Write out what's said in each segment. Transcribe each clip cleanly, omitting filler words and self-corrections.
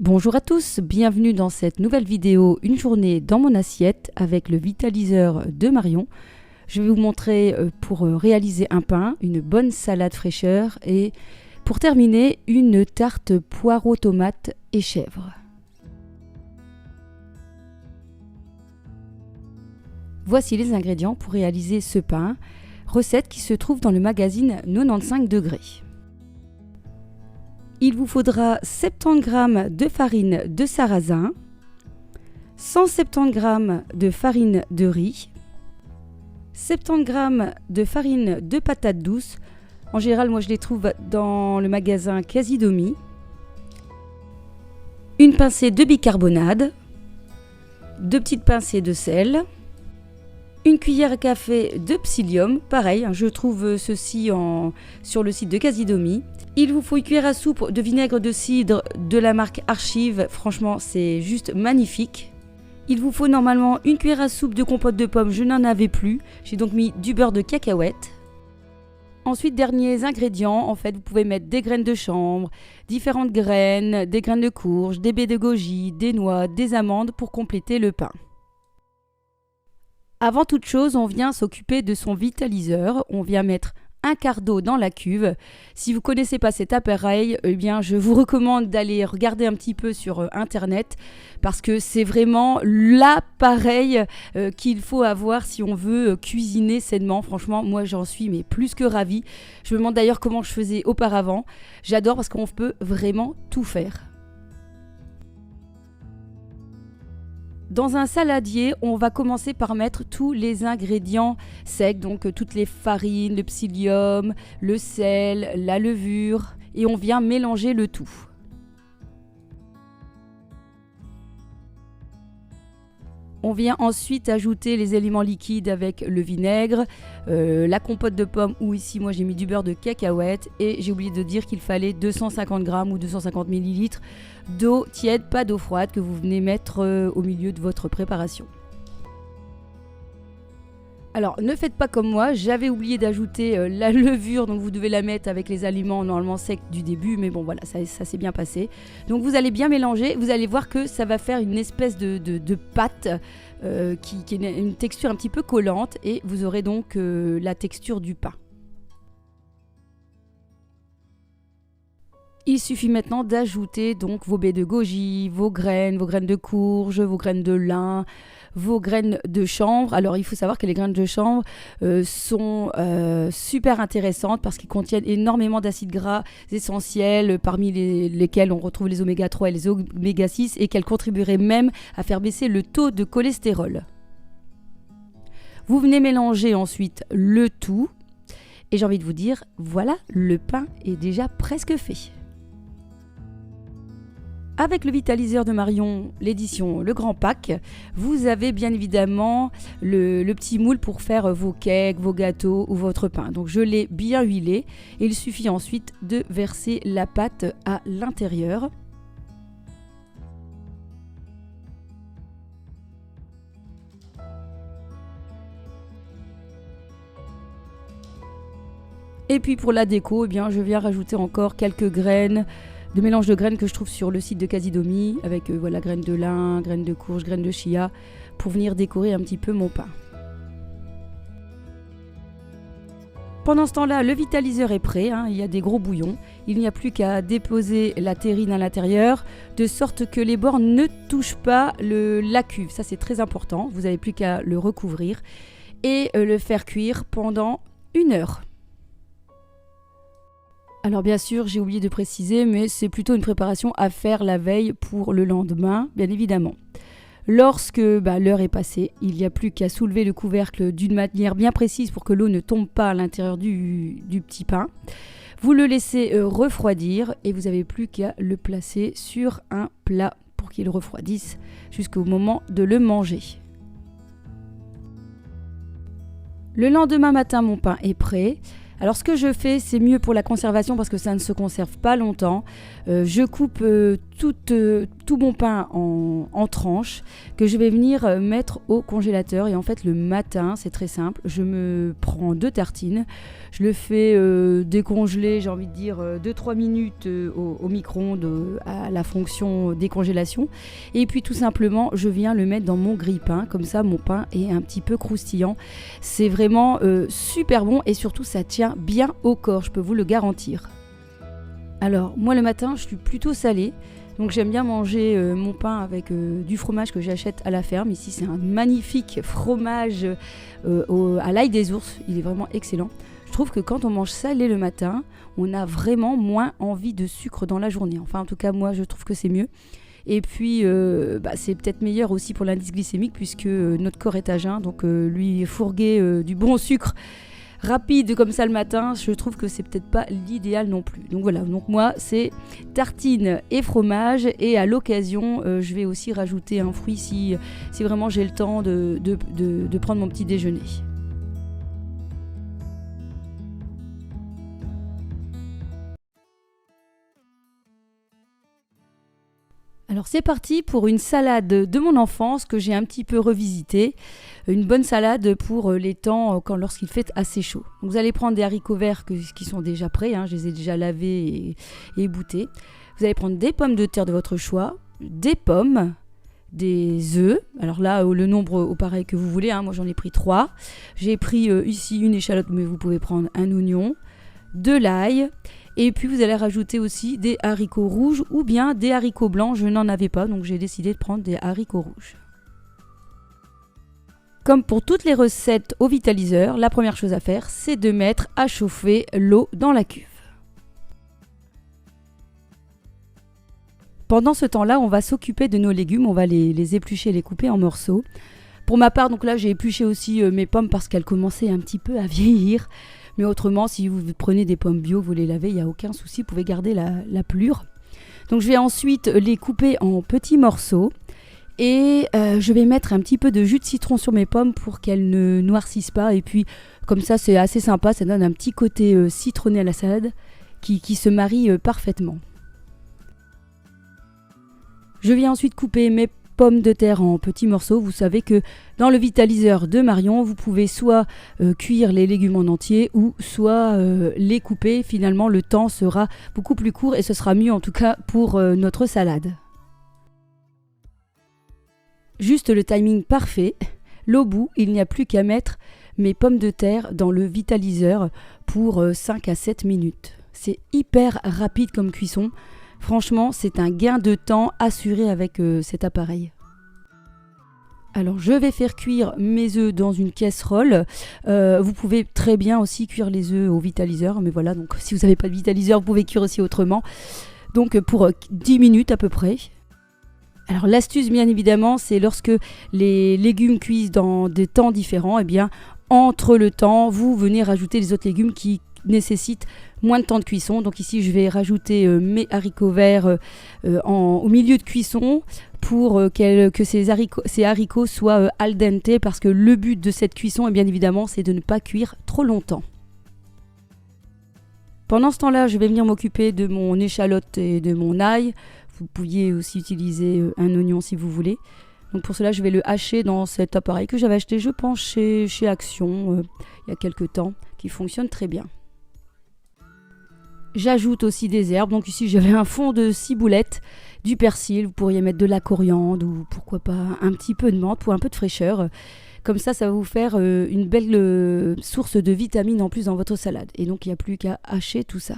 Bonjour à tous, bienvenue dans cette nouvelle vidéo Une journée dans mon assiette avec le vitaliseur de Marion. Je vais vous montrer pour réaliser un pain, une bonne salade fraîcheur et pour terminer une tarte poireaux tomates et chèvre. Voici les ingrédients pour réaliser ce pain, recette qui se trouve dans le magazine 95 degrés. Il vous faudra 70 g de farine de sarrasin, 170 g de farine de riz, 70 g de farine de patates douces. En général, moi je les trouve dans le magasin Casidomi. Une pincée de bicarbonate, 2 petites pincées de sel, une cuillère à café de psyllium, pareil, je trouve ceci sur le site de Casidomi. Il vous faut une cuillère à soupe de vinaigre de cidre de la marque Archive, franchement c'est juste magnifique. Il vous faut normalement une cuillère à soupe de compote de pommes, je n'en avais plus, j'ai donc mis du beurre de cacahuète. Ensuite, derniers ingrédients, en fait vous pouvez mettre des graines de chanvre, différentes graines, des graines de courge, des baies de goji, des noix, des amandes pour compléter le pain. Avant toute chose, on vient s'occuper de son vitaliseur, on vient mettre un quart d'eau dans la cuve. Si vous ne connaissez pas cet appareil, eh bien, je vous recommande d'aller regarder un petit peu sur internet parce que c'est vraiment l'appareil qu'il faut avoir si on veut cuisiner sainement. Franchement, moi j'en suis mais plus que ravie. Je me demande d'ailleurs comment je faisais auparavant. J'adore parce qu'on peut vraiment tout faire. Dans un saladier, on va commencer par mettre tous les ingrédients secs, donc toutes les farines, le psyllium, le sel, la levure, et on vient mélanger le tout. On vient ensuite ajouter les éléments liquides avec le vinaigre, la compote de pommes ou ici moi j'ai mis du beurre de cacahuète et j'ai oublié de dire qu'il fallait 250 g ou 250 ml d'eau tiède, pas d'eau froide que vous venez mettre au milieu de votre préparation. Alors ne faites pas comme moi, j'avais oublié d'ajouter la levure, donc vous devez la mettre avec les aliments normalement secs du début, mais bon voilà, ça s'est bien passé. Donc vous allez bien mélanger, vous allez voir que ça va faire une espèce de pâte qui est une texture un petit peu collante et vous aurez donc la texture du pain. Il suffit maintenant d'ajouter donc vos baies de goji, vos graines de courge, vos graines de lin, vos graines de chanvre. Alors il faut savoir que les graines de chanvre sont super intéressantes parce qu'ils contiennent énormément d'acides gras essentiels parmi lesquels on retrouve les oméga 3 et les oméga 6 et qu'elles contribueraient même à faire baisser le taux de cholestérol. Vous venez mélanger ensuite le tout et j'ai envie de vous dire, voilà, le pain est déjà presque fait. Avec le vitaliseur de Marion, l'édition Le Grand Pack, vous avez bien évidemment le petit moule pour faire vos cakes, vos gâteaux ou votre pain. Donc je l'ai bien huilé et il suffit ensuite de verser la pâte à l'intérieur. Et puis pour la déco, eh bien, je viens rajouter encore quelques graines, de mélange de graines que je trouve sur le site de Casidomi, avec voilà, graines de lin, graines de courge, graines de chia, pour venir décorer un petit peu mon pain. Pendant ce temps-là, le vitaliseur est prêt, il y a des gros bouillons. Il n'y a plus qu'à déposer la terrine à l'intérieur, de sorte que les bords ne touchent pas la cuve. Ça, c'est très important. Vous n'avez plus qu'à le recouvrir et le faire cuire pendant 1 heure. Alors bien sûr, j'ai oublié de préciser, mais c'est plutôt une préparation à faire la veille pour le lendemain, bien évidemment. Lorsque l'heure est passée, il n'y a plus qu'à soulever le couvercle d'une manière bien précise pour que l'eau ne tombe pas à l'intérieur du petit pain. Vous le laissez refroidir et vous n'avez plus qu'à le placer sur un plat pour qu'il refroidisse jusqu'au moment de le manger. Le lendemain matin, mon pain est prêt. Alors ce que je fais, c'est mieux pour la conservation parce que ça ne se conserve pas longtemps. Je coupe tout mon pain en tranches que je vais venir mettre au congélateur. Et en fait, le matin, c'est très simple. Je me prends 2 tartines. Je le fais décongeler, j'ai envie de dire 2-3 minutes au micro-ondes à la fonction décongélation. Et puis tout simplement, je viens le mettre dans mon grille-pain. Comme ça, mon pain est un petit peu croustillant. C'est vraiment super bon et surtout, ça tient bien au corps, je peux vous le garantir. Alors, moi le matin, je suis plutôt salée. Donc j'aime bien manger mon pain avec du fromage que j'achète à la ferme. Ici, c'est un magnifique fromage à l'ail des ours. Il est vraiment excellent. Je trouve que quand on mange salé le matin, on a vraiment moins envie de sucre dans la journée. Enfin, en tout cas, moi, je trouve que c'est mieux. Et puis, c'est peut-être meilleur aussi pour l'indice glycémique puisque notre corps est à jeun. Donc, lui fourguer du bon sucre rapide comme ça le matin, je trouve que c'est peut-être pas l'idéal non plus. Donc voilà, donc moi c'est tartine et fromage et à l'occasion je vais aussi rajouter un fruit si vraiment j'ai le temps de prendre mon petit déjeuner. Alors c'est parti pour une salade de mon enfance que j'ai un petit peu revisitée. Une bonne salade pour les temps lorsqu'il fait assez chaud. Donc vous allez prendre des haricots verts qui sont déjà prêts, je les ai déjà lavés et éboutés. Vous allez prendre des pommes de terre de votre choix, des pommes, des œufs. Alors là, le nombre au pareil que vous voulez, moi j'en ai pris 3. J'ai pris ici une échalote, mais vous pouvez prendre un oignon, de l'ail. Et puis vous allez rajouter aussi des haricots rouges ou bien des haricots blancs. Je n'en avais pas, donc j'ai décidé de prendre des haricots rouges. Comme pour toutes les recettes au vitaliseur, la première chose à faire, c'est de mettre à chauffer l'eau dans la cuve. Pendant ce temps-là, on va s'occuper de nos légumes, on va les éplucher, les couper en morceaux. Pour ma part, donc là, j'ai épluché aussi mes pommes parce qu'elles commençaient un petit peu à vieillir. Mais autrement, si vous prenez des pommes bio, vous les lavez, il n'y a aucun souci, vous pouvez garder la pelure. Donc je vais ensuite les couper en petits morceaux. Et je vais mettre un petit peu de jus de citron sur mes pommes pour qu'elles ne noircissent pas. Et puis comme ça, c'est assez sympa, ça donne un petit côté citronné à la salade qui se marie parfaitement. Je viens ensuite couper mes pommes de terre en petits morceaux. Vous savez que dans le vitaliseur de Marion, vous pouvez soit cuire les légumes en entier ou soit les couper. Finalement, le temps sera beaucoup plus court et ce sera mieux en tout cas pour notre salade. Juste le timing parfait. L'au bout, il n'y a plus qu'à mettre mes pommes de terre dans le vitaliseur pour 5 à 7 minutes. C'est hyper rapide comme cuisson. Franchement, c'est un gain de temps assuré avec cet appareil. Alors, je vais faire cuire mes œufs dans une casserole. Vous pouvez très bien aussi cuire les œufs au vitaliseur. Mais voilà, donc si vous n'avez pas de vitaliseur, vous pouvez cuire aussi autrement. Donc, pour 10 minutes à peu près. Alors, l'astuce, bien évidemment, c'est lorsque les légumes cuisent dans des temps différents, eh bien, entre le temps, vous venez rajouter les autres légumes qui nécessitent moins de temps de cuisson. Donc ici, je vais rajouter mes haricots verts au milieu de cuisson pour que ces haricots soient al dente, parce que le but de cette cuisson, bien évidemment, c'est de ne pas cuire trop longtemps. Pendant ce temps-là, je vais venir m'occuper de mon échalote et de mon ail. Vous pouviez aussi utiliser un oignon si vous voulez. Donc pour cela, je vais le hacher dans cet appareil que j'avais acheté, je pense, chez Action il y a quelques temps, qui fonctionne très bien. J'ajoute aussi des herbes. Donc ici, j'avais un fond de ciboulette, du persil. Vous pourriez mettre de la coriandre ou pourquoi pas un petit peu de menthe pour un peu de fraîcheur. Comme ça va vous faire une belle source de vitamines en plus dans votre salade. Et donc, il n'y a plus qu'à hacher tout ça.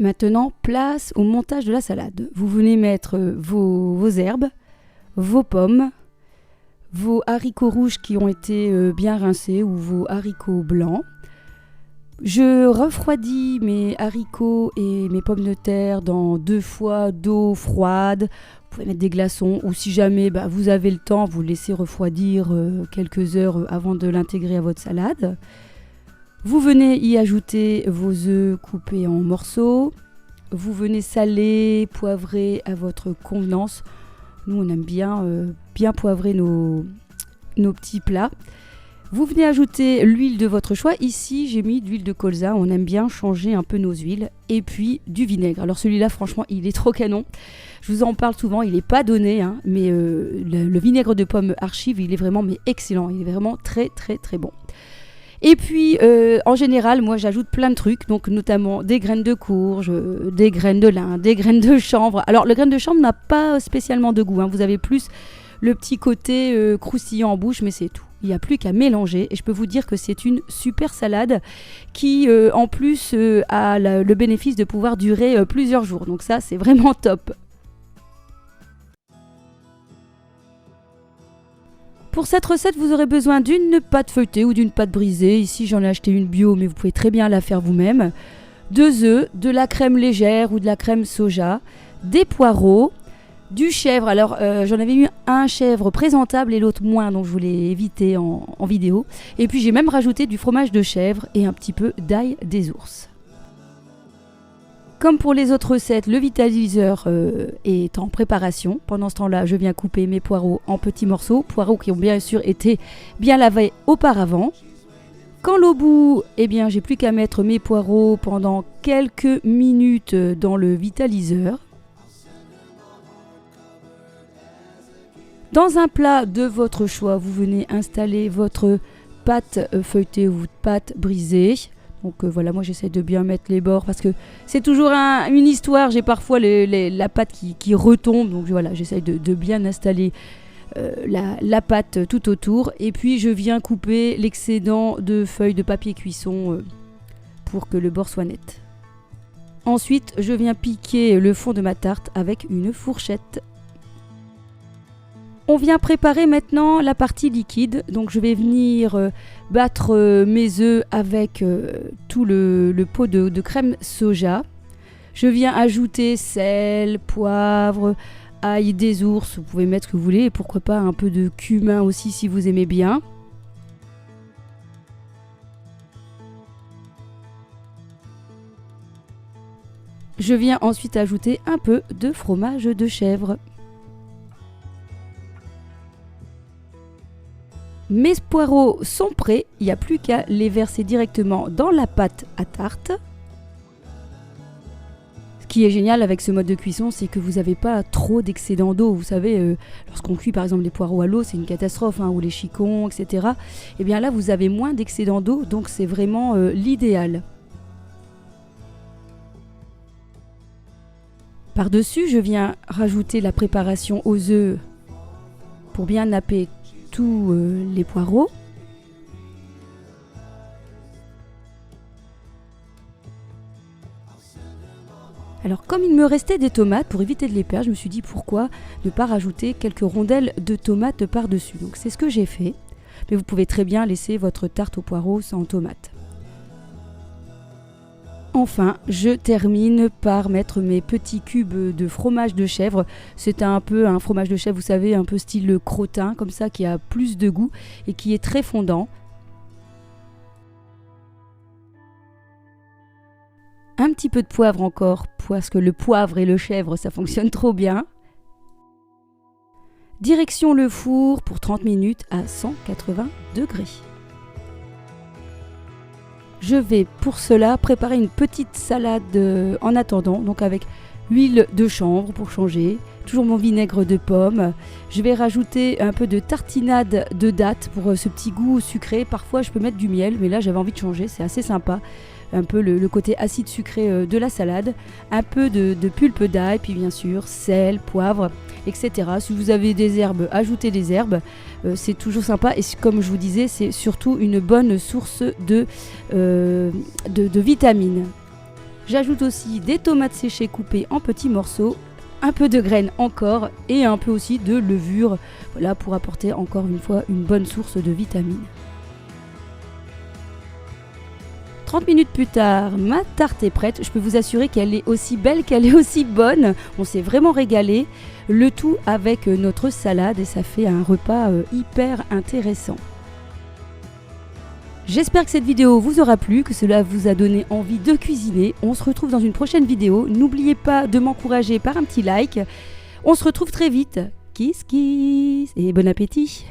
Maintenant, place au montage de la salade. Vous venez mettre vos herbes, vos pommes, vos haricots rouges qui ont été bien rincés ou vos haricots blancs. Je refroidis mes haricots et mes pommes de terre dans 2 fois d'eau froide. Vous pouvez mettre des glaçons ou si jamais vous avez le temps, vous laissez refroidir quelques heures avant de l'intégrer à votre salade. Vous venez y ajouter vos œufs coupés en morceaux. Vous venez saler, poivrer à votre convenance. Nous, on aime bien poivrer nos petits plats. Vous venez ajouter l'huile de votre choix. Ici, j'ai mis de l'huile de colza. On aime bien changer un peu nos huiles. Et puis du vinaigre. Alors celui-là, franchement, il est trop canon. Je vous en parle souvent. Il n'est pas donné, hein, mais le vinaigre de pomme Archive, il est vraiment excellent. Il est vraiment très, très, très bon. Et puis, en général, moi, j'ajoute plein de trucs. Donc, notamment des graines de courge, des graines de lin, des graines de chanvre. Alors, le graine de chanvre n'a pas spécialement de goût, hein. Vous avez plus le petit côté croustillant en bouche, mais c'est tout. Il n'y a plus qu'à mélanger et je peux vous dire que c'est une super salade qui en plus a le bénéfice de pouvoir durer plusieurs jours. Donc ça, c'est vraiment top. Pour cette recette, vous aurez besoin d'une pâte feuilletée ou d'une pâte brisée. Ici, j'en ai acheté une bio, mais vous pouvez très bien la faire vous-même. 2 œufs, de la crème légère ou de la crème soja, des poireaux, du chèvre. Alors, j'en avais eu un chèvre présentable et l'autre moins, donc je voulais éviter en vidéo. Et puis, j'ai même rajouté du fromage de chèvre et un petit peu d'ail des ours. Comme pour les autres recettes, le vitaliseur est en préparation. Pendant ce temps-là, je viens couper mes poireaux en petits morceaux. Poireaux qui ont bien sûr été bien lavés auparavant. Quand l'eau bout, eh bien, j'ai plus qu'à mettre mes poireaux pendant quelques minutes dans le vitaliseur. Dans un plat de votre choix, vous venez installer votre pâte feuilletée ou pâte brisée. Donc voilà, moi j'essaie de bien mettre les bords parce que c'est toujours une histoire. J'ai parfois la pâte qui retombe. Donc voilà, j'essaie de bien installer la pâte tout autour. Et puis je viens couper l'excédent de feuilles de papier cuisson pour que le bord soit net. Ensuite, je viens piquer le fond de ma tarte avec une fourchette. On vient préparer maintenant la partie liquide. Donc je vais venir battre mes œufs avec tout le pot de crème soja. Je viens ajouter sel, poivre, ail des ours. Vous pouvez mettre ce que vous voulez et pourquoi pas un peu de cumin aussi si vous aimez bien. Je viens ensuite ajouter un peu de fromage de chèvre. Mes poireaux sont prêts, il n'y a plus qu'à les verser directement dans la pâte à tarte. Ce qui est génial avec ce mode de cuisson, c'est que vous n'avez pas trop d'excédent d'eau. Vous savez, lorsqu'on cuit par exemple les poireaux à l'eau, c'est une catastrophe, hein, ou les chicons, etc. Et bien là, vous avez moins d'excédent d'eau, donc c'est vraiment l'idéal. Par-dessus, je viens rajouter la préparation aux œufs pour bien napper tous les poireaux. Alors comme il me restait des tomates, pour éviter de les perdre, je me suis dit pourquoi ne pas rajouter quelques rondelles de tomates par-dessus. Donc c'est ce que j'ai fait, mais vous pouvez très bien laisser votre tarte aux poireaux sans tomates. Enfin, je termine par mettre mes petits cubes de fromage de chèvre. C'est un peu un fromage de chèvre, vous savez, un peu style crottin, comme ça, qui a plus de goût et qui est très fondant. Un petit peu de poivre encore, parce que le poivre et le chèvre, ça fonctionne trop bien. Direction le four pour 30 minutes à 180 degrés. Je vais pour cela préparer une petite salade en attendant, donc avec huile de chanvre pour changer, toujours mon vinaigre de pomme. Je vais rajouter un peu de tartinade de dattes pour ce petit goût sucré. Parfois je peux mettre du miel, mais là j'avais envie de changer, c'est assez sympa. Un peu le côté acide sucré de la salade, un peu de pulpe d'ail, puis bien sûr sel, poivre, etc. Si vous avez des herbes, ajoutez des herbes, c'est toujours sympa et comme je vous disais, c'est surtout une bonne source de vitamines. J'ajoute aussi des tomates séchées coupées en petits morceaux, un peu de graines encore et un peu aussi de levure, voilà, pour apporter encore une fois une bonne source de vitamines. 30 minutes plus tard, ma tarte est prête. Je peux vous assurer qu'elle est aussi belle qu'elle est aussi bonne. On s'est vraiment régalé. Le tout avec notre salade et ça fait un repas hyper intéressant. J'espère que cette vidéo vous aura plu, que cela vous a donné envie de cuisiner. On se retrouve dans une prochaine vidéo. N'oubliez pas de m'encourager par un petit like. On se retrouve très vite. Kiss kiss et bon appétit.